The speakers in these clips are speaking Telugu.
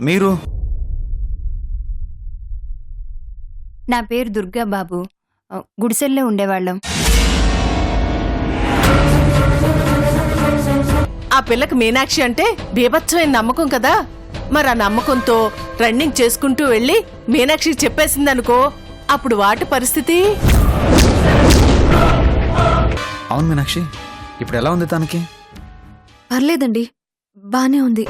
మీరు? నా పేరు దుర్గా బాబు. గుడిసెల్లో ఉండేవాళ్ళం. ఆ పిల్లకి మీనాక్షి అంటే బీభత్సమైన నమ్మకం కదా. మరి ఆ నమ్మకంతో రన్నింగ్ చేసుకుంటూ వెళ్ళి మీనాక్షి చెప్పేసిందనుకో, అప్పుడు వాటి పరిస్థితి. అవును మీనాక్షి, ఇప్పుడు ఎలా ఉంది తనకి? పర్లేదండి, బానే ఉంది.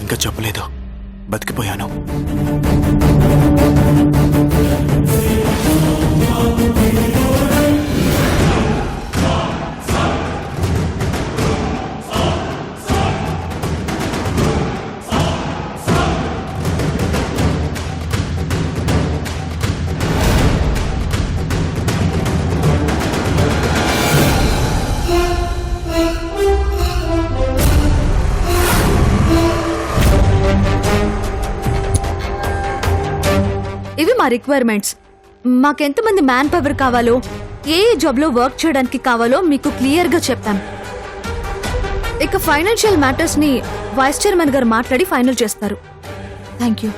ఇంకా చెప్పలేదు, బతికిపోయాను. ఇవి మా రిక్వైర్మెంట్స్. మాకెంతమంది మ్యాన్ పవర్ కావాలో, ఏ జాబ్ లో వర్క్ చేయడానికి కావాలో మీకు క్లియర్ గా చెప్పాం. ఇక ఫైనాన్షియల్ మ్యాటర్స్ ని వైస్ చైర్మన్ గారు మాట్లాడి ఫైనల్ చేస్తారు. Thank you.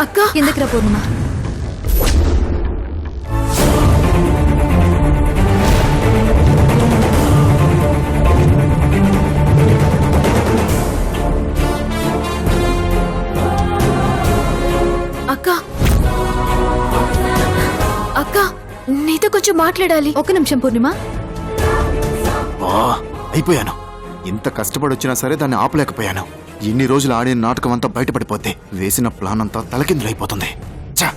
అక్క కిందకి రా పూర్ణిమ. అక్క నీతో కొంచెం మాట్లాడాలి. ఒక నిమిషం పూర్ణిమ. అయిపోయాను. ఇంత కష్టపడి వచ్చినా సరే దాన్ని ఆపలేకపోయాను. ఎన్ని రోజులు ఆడిన నాటకం అంతా బయటపడిపోతే వేసిన ప్లాన్ అంతా తలకిందులైపోతుంది. చా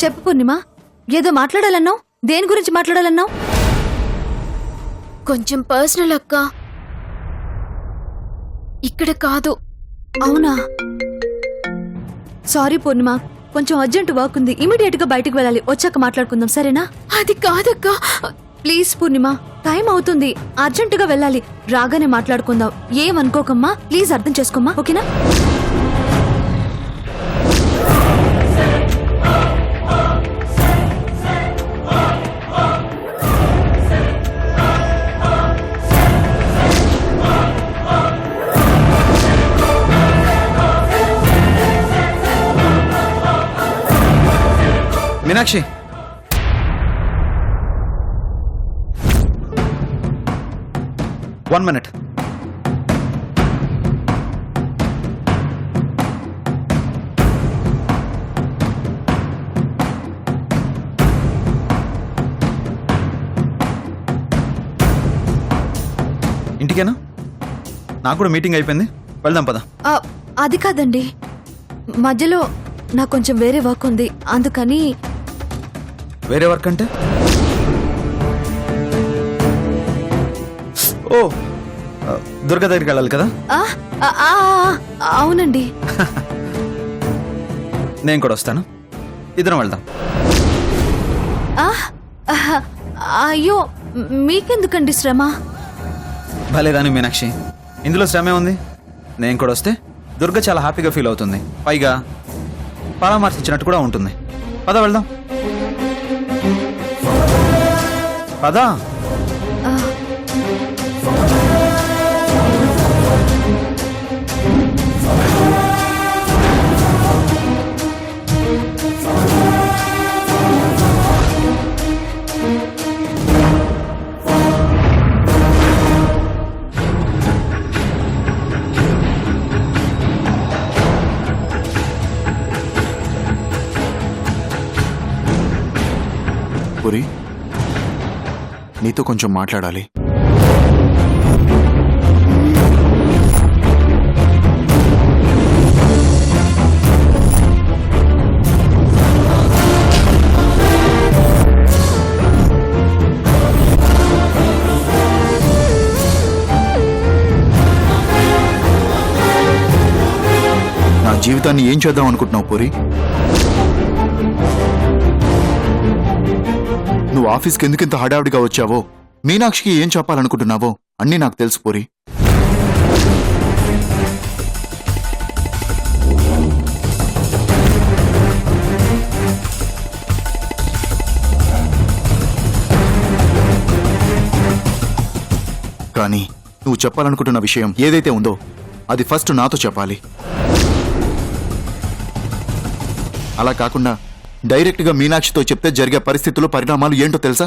చెప్పు పూర్ణిమ, ఏదో మాట్లాడాలన్నావు. దేని గురించి మాట్లాడాలన్నావు? కొంచెం పర్సనల్ అక్క, ఇక్కడ కాదు. అవునా? సారీ పూర్ణిమ, కొంచెం అర్జెంట్ వర్క్ ఉంది. ఇమీడియట్ గా బయటకు వెళ్ళాలి. వచ్చాక మాట్లాడుకుందాం, సరేనా? అది కాదక్క. ప్లీజ్ పూర్ణిమ, టైం అవుతుంది. అర్జెంట్ గా వెళ్ళాలి. రాగానే మాట్లాడుకుందాం. ఏమనుకోకమ్మా, ప్లీజ్ అర్థం చేసుకోమ్మా, ఓకేనా? Meenakshi, one minute. ఇంటికేనా? నాకు కూడా మీటింగ్ అయిపోయింది, వెళ్దాం పద. అది కాదండి, మధ్యలో నాకు కొంచెం వేరే వర్క్ ఉంది, అందుకని. వేరే వర్క్ అంటే? ఓ, దుర్గా దగ్గరికి వెళ్ళాలి కదా? అవునండి. నేను కూడా వస్తాను, ఇద్దరం వెళ్దాం. అయ్యో, మీకెందుకండి శ్రమ? భలేదాని మీనాక్షి, ఇందులో శ్రమే ఉంది. నేను కూడా వస్తే దుర్గా చాలా హ్యాపీగా ఫీల్ అవుతుంది. పైగా పరామర్శించినట్టు కూడా ఉంటుంది. పద వెళ్దాం, పదా. నీతో కొంచెం మాట్లాడాలి. నా జీవితాన్ని ఏం చేద్దాం అనుకుంటున్నావు పూరి? నువ్వు ఆఫీస్కి ఎందుకింత హడావిడిగా వచ్చావో, మీనాక్షికి ఏం చెప్పాలనుకుంటున్నావో అన్నీ నాకు తెలుసు పూరి. కానీ నువ్వు చెప్పాలనుకుంటున్న విషయం ఏదైతే ఉందో అది ఫస్ట్ నాతో చెప్పాలి. అలా కాకుండా డైరెక్ట్గా మీనాక్షితో చెప్తే జరిగే పరిస్థితులు, పరిణామాలు ఏంటో తెలుసా?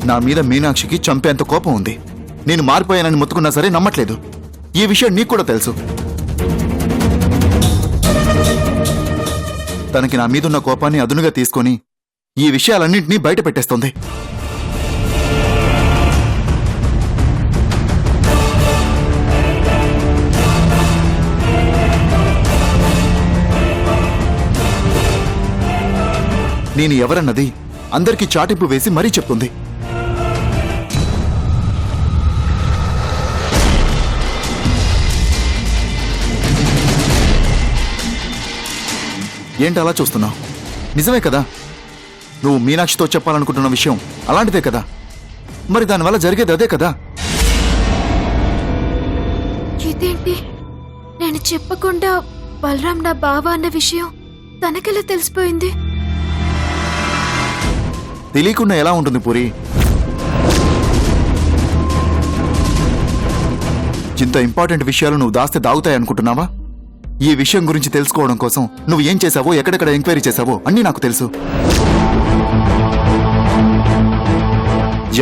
నా మీద మీనాక్షికి చంపేంత కోపం ఉంది. నేను మారిపోయానని మొత్తుకున్నా సరే నమ్మట్లేదు. ఈ విషయం నీకు కూడా తెలుసు. తనకి నా మీదున్న కోపాన్ని అదునుగా తీసుకొని ఈ విషయాలన్నింటినీ బయట పెట్టేస్తోంది. నేను ఎవరన్నది అందరికీ చాటింపు వేసి మరీ చెప్తుంది. ఏంటి అలా చూస్తున్నావు? నిజమే కదా, నువ్వు మీనాక్షితో చెప్పాలనుకుంటున్న విషయం అలాంటిదే కదా. మరి దానివల్ల జరిగేది అదే కదా. ఇదేంటి, నేను చెప్పకుండా బలరాం నా బావ అన్న విషయం తనకెలా తెలిసిపోయింది? తెలియకుండా ఎలా ఉంటుంది పూరి? ఇంత ఇంపార్టెంట్ విషయాలు నువ్వు దాస్తే దాగుతాయి అనుకుంటున్నావా? ఈ విషయం గురించి తెలుసుకోవడం కోసం నువ్వు ఏం చేశావో, ఎక్కడెక్కడ ఎంక్వైరీ చేశావో అన్నీ నాకు తెలుసు.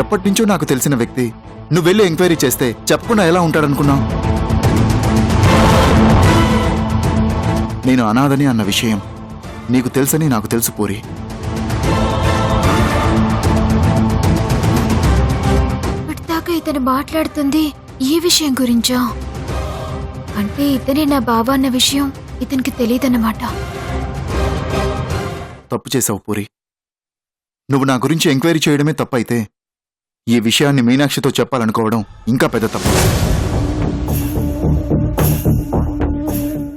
ఎప్పటినుంచో నాకు తెలిసిన వ్యక్తి నువ్వు వెళ్ళి ఎంక్వైరీ చేస్తే చెప్పకుండా ఎలా ఉంటాడనుకున్నావు? నేను అనాథని అన్న విషయం నీకు తెలుసని నాకు తెలుసు పూరి. ఇప్పటిదాకా ఇతను మాట్లాడుతుంది ఈ విషయం గురించా? అంటే ఇతనే నా బావ అన్న విషయం ఇతనికి తెలియదన్నమాట. తప్పు చేశావు పూరి. నువ్వు నా గురించి ఎంక్వైరీ చేయడమే తప్పైతే ఈ విషయాన్ని మీనాక్షితో చెప్పాలనుకోవడం ఇంకా పెద్ద తప్పు.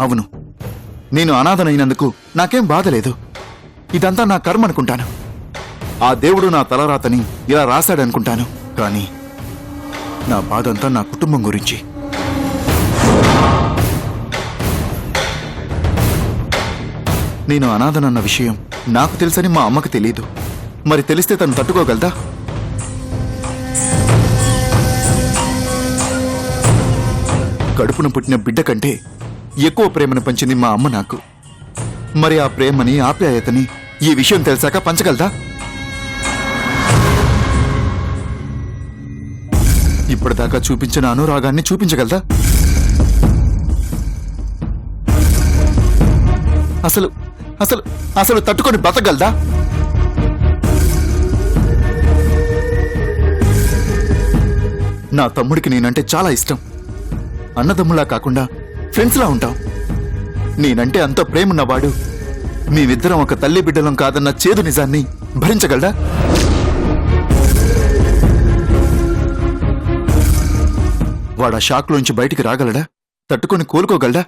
అవును, నేను అనాథనైనందుకు నాకేం బాధ లేదు. ఇదంతా నా కర్మ అనుకుంటాను. ఆ దేవుడు నా తలరాతని ఇలా రాశాడనుకుంటాను. కానీ నా బాధంతా నా కుటుంబం గురించి. నేను అనాథనన్న విషయం నాకు తెలుసని మా అమ్మకు తెలియదు. మరి తెలిస్తే తను తట్టుకోగలదా? కడుపున పుట్టిన బిడ్డ కంటే ఎక్కువ ప్రేమను పంచింది మా అమ్మ నాకు. మరి ఆ ప్రేమని, ఆప్యాయతని ఈ విషయం తెలిసాక పంచగలదా? ఇప్పటిదాకా చూపించిన అనురాగాన్ని చూపించగలదా? అసలు అసలు అసలు తట్టుకొని బతకగలదా? నా తమ్ముడికి నేనంటే చాలా ఇష్టం. అన్నదమ్ములా కాకుండా ఫ్రెండ్స్లా ఉంటాం. నేనంటే అంత ప్రేమన్నవాడు మేమిద్దరం ఒక తల్లి బిడ్డలం కాదన్న చేదు నిజాన్ని భరించగలడా? వాడా షాక్లోంచి బయటికి రాగలడా? తట్టుకొని కోలుకోగలడా?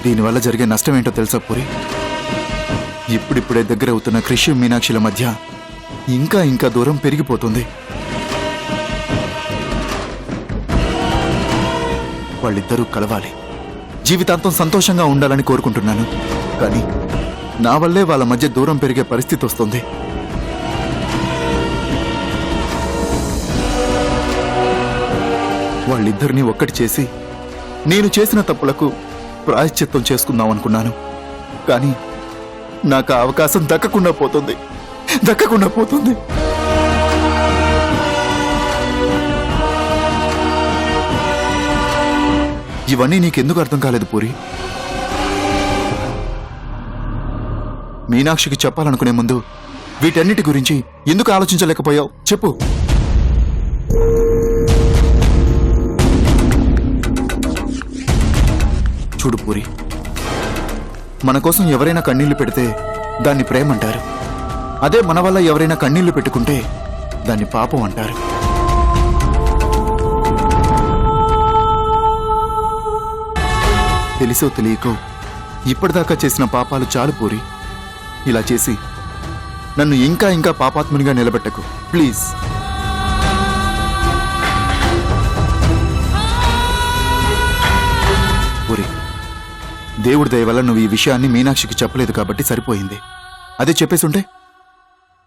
దీనివల్ల జరిగే నష్టం ఏంటో తెలుసా పూరి? ఇప్పుడిప్పుడే దగ్గర అవుతున్న కృషి, మీనాక్షిల మధ్య ఇంకా ఇంకా దూరం పెరిగిపోతుంది. వాళ్ళిద్దరూ కలవాలి, జీవితాంతం సంతోషంగా ఉండాలని కోరుకుంటున్నాను. కానీ నా వల్లే వాళ్ళ మధ్య దూరం పెరిగే పరిస్థితి వస్తుంది. వాళ్ళిద్దరినీ ఒక్కటి చేసి నేను చేసిన తప్పులకు ప్రాయశ్చిత్తం చేసుకుందాం అనుకున్నాను. కానీ నాకు ఆ అవకాశం దక్కకుండా పోతుంది. ఇవన్నీ నీకెందుకు అర్థం కాలేదు పూరి? మీనాక్షికి చెప్పాలనుకునే ముందు వీటన్నిటి గురించి ఎందుకు ఆలోచించలేకపోయావు చెప్పు. చూడు పూరి, మన కోసం ఎవరైనా కన్నీళ్లు పెడితే దాన్ని ప్రేమ అంటారు. అదే మన వల్ల ఎవరైనా కన్నీళ్లు పెట్టుకుంటే దాన్ని పాపం అంటారు. తెలిసో తెలియకో ఇప్పటిదాకా చేసిన పాపాలు చాలు పూరి. ఇలా చేసి నన్ను ఇంకా ఇంకా పాపాత్మునిగా నిలబెట్టకు ప్లీజ్. పూరి, దేవుడి దయ వల్ల నువ్వు ఈ విషయాన్ని మీనాక్షికి చెప్పలేదు కాబట్టి సరిపోయింది. అదే చెప్పేసుంటే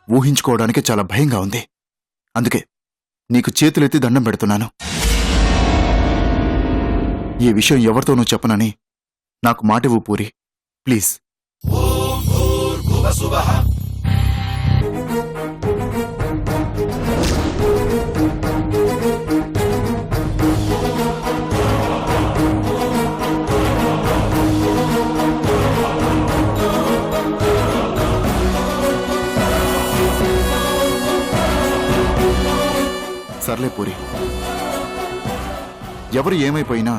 ఊహించుకోవడానికి చాలా భయంగా ఉంది. అందుకే నీకు చేతులెత్తి దండం పెడుతున్నాను. ఈ విషయం ఎవరితోనూ చెప్పనని నాకు మాటివ్వు పూరి ప్లీజ్. సర్లే పూరి, ఎవరు ఏమైపోయినా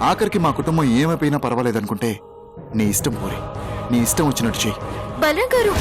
ఆఖరికి మా కుటుంబం ఏమైపోయినా పర్వాలేదనుకుంటే నీ ఇష్టం పూరి. నీ ఇష్టం వచ్చినట్టు చెయ్యి. బలరాం గారు,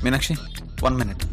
మీనాక్షి 1 minute.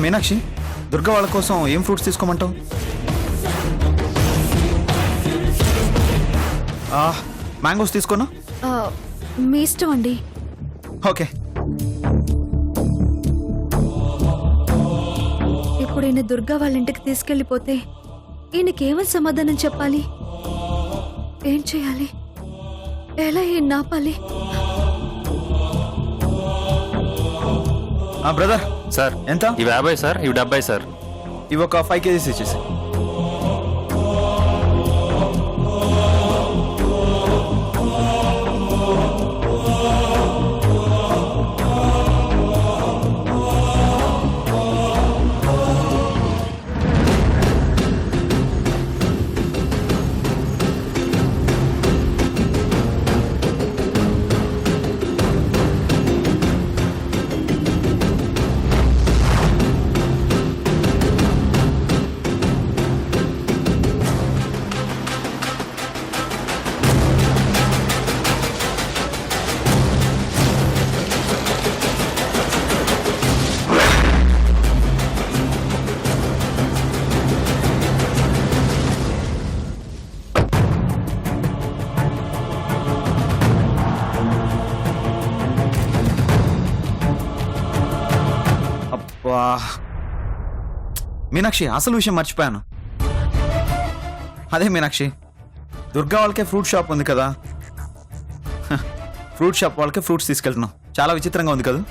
మీనాక్షి, దుర్గా వాళ్ళ కోసం ఏం ఫ్రూట్స్ తీసుకోమంటావు? మ్యాంగోస్ తీసుకోను. మీ ఇష్టం అండి. ఓకే. ఇప్పుడు ఈయన దుర్గా వాళ్ళ ఇంటికి తీసుకెళ్ళిపోతే ఈయనకేమని సమాధానం చెప్పాలి? ఏం చేయాలి? ఎలా ఈయన ఆపాలి? బ్రదర్ సార్ ఎంత? ఇవి 50 సార్, ఇవి 70 సార్. ఇవి ఒక 5 kgs ఇచ్చేసి. మీనాక్షి అసలు విషయం మర్చిపోయాను. అదే మీనాక్షి, దుర్గా వాళ్ళకే ఫ్రూట్ షాప్ ఉంది కదా, ఫ్రూట్ షాప్ వాళ్ళకే ఫ్రూట్స్ తీసుకెళ్తున్నాం. చాలా విచిత్రంగా ఉంది కదా.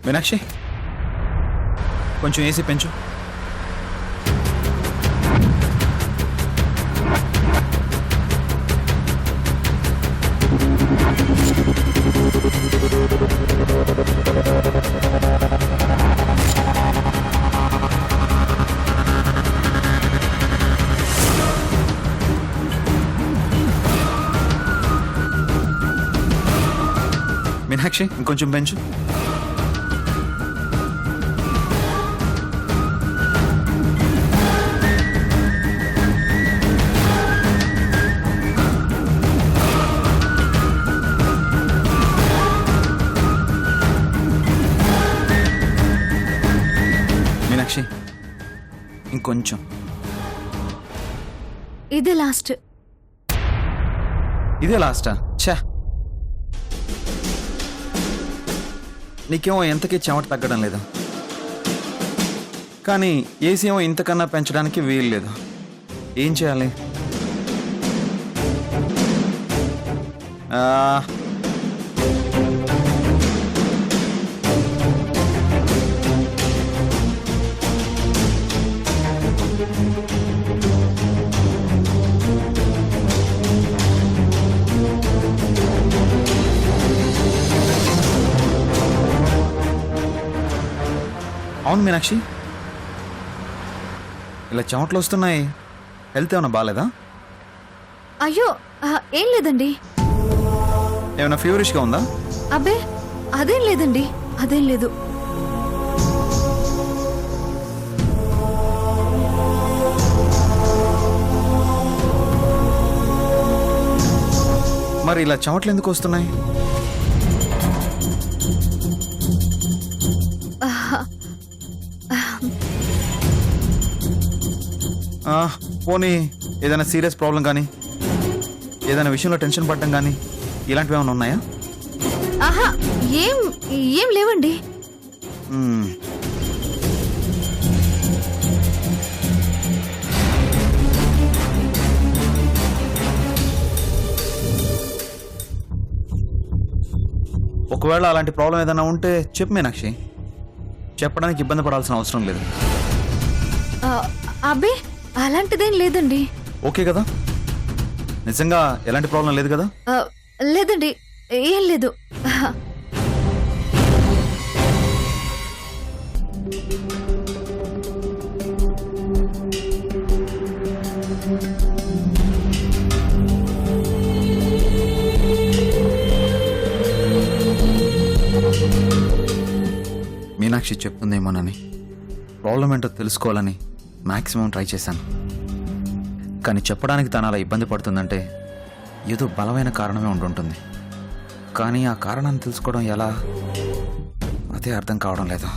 మీనాక్షి, కొంచెం ఏసీ పెంచు. మీనాక్షి, ఇంకొంచెం పెంచు. మీనాక్షి, ఇంకొంచెం. ఇదే లాస్ట్. ఇదే లాస్టా? ఛా, నీకేమో ఎంతకీ చెమట తగ్గడం లేదా, కానీ ఏసీ ఏమో ఇంతకన్నా పెంచడానికి వీలు లేదు. ఏం చేయాలి? అవును మీనాక్షి, ఇలా చెమటలు వస్తున్నాయి, హెల్త్ ఏమైనా బాగాలేదా? అయ్యో ఏం లేదండి. ఏమైనా ఫీవరిష్గా ఉందా? అబ్బే అదేం లేదండి, అదేం లేదు. మరి ఇలా చెమటలు ఎందుకు వస్తున్నాయి? పోనీ ఏదైనా సీరియస్ ప్రాబ్లం కానీ, ఏదైనా విషయంలో టెన్షన్ పడడం కానీ, ఇలాంటివి ఏమైనా ఉన్నాయా? ఆహా, ఏం ఏం లేవండి. ఒకవేళ అలాంటి ప్రాబ్లం ఏదైనా ఉంటే చెప్పు మీనాక్షి, చెప్పడానికి ఇబ్బంది పడాల్సిన అవసరం లేదు. అబ్బే అలాంటిదేం లేదండి. ఓకే కదా? నిజంగా ఎలాంటి ప్రాబ్లం లేదు కదా? లేదండి, ఏం లేదు. మీనాక్షి చెప్తుందేమోనని, ప్రాబ్లం ఏంటో తెలుసుకోవాలని మ్యాక్సిమం ట్రై చేశాను. కానీ చెప్పడానికి తను అలా ఇబ్బంది పడుతుందంటే ఏదో బలమైన కారణమే ఉండుంటుంది. కానీ ఆ కారణాన్ని తెలుసుకోవడం ఎలా, అదే అర్థం కావడం లేదు.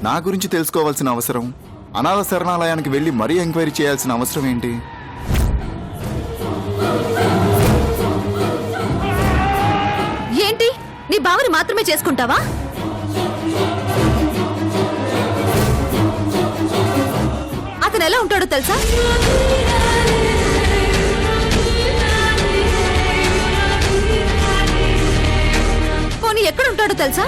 నా గురించి తెలుసుకోవాల్సిన అవసరం, అనాథ శరణాలయానికి వెళ్ళి మరీ ఎంక్వైరీ చేయాల్సిన అవసరం ఏంటి? ఏంటి, నీ బావని మాత్రమే చేసుకుంటావా? అతను ఎలా ఉంటాడో తెలుసా? తెలుసా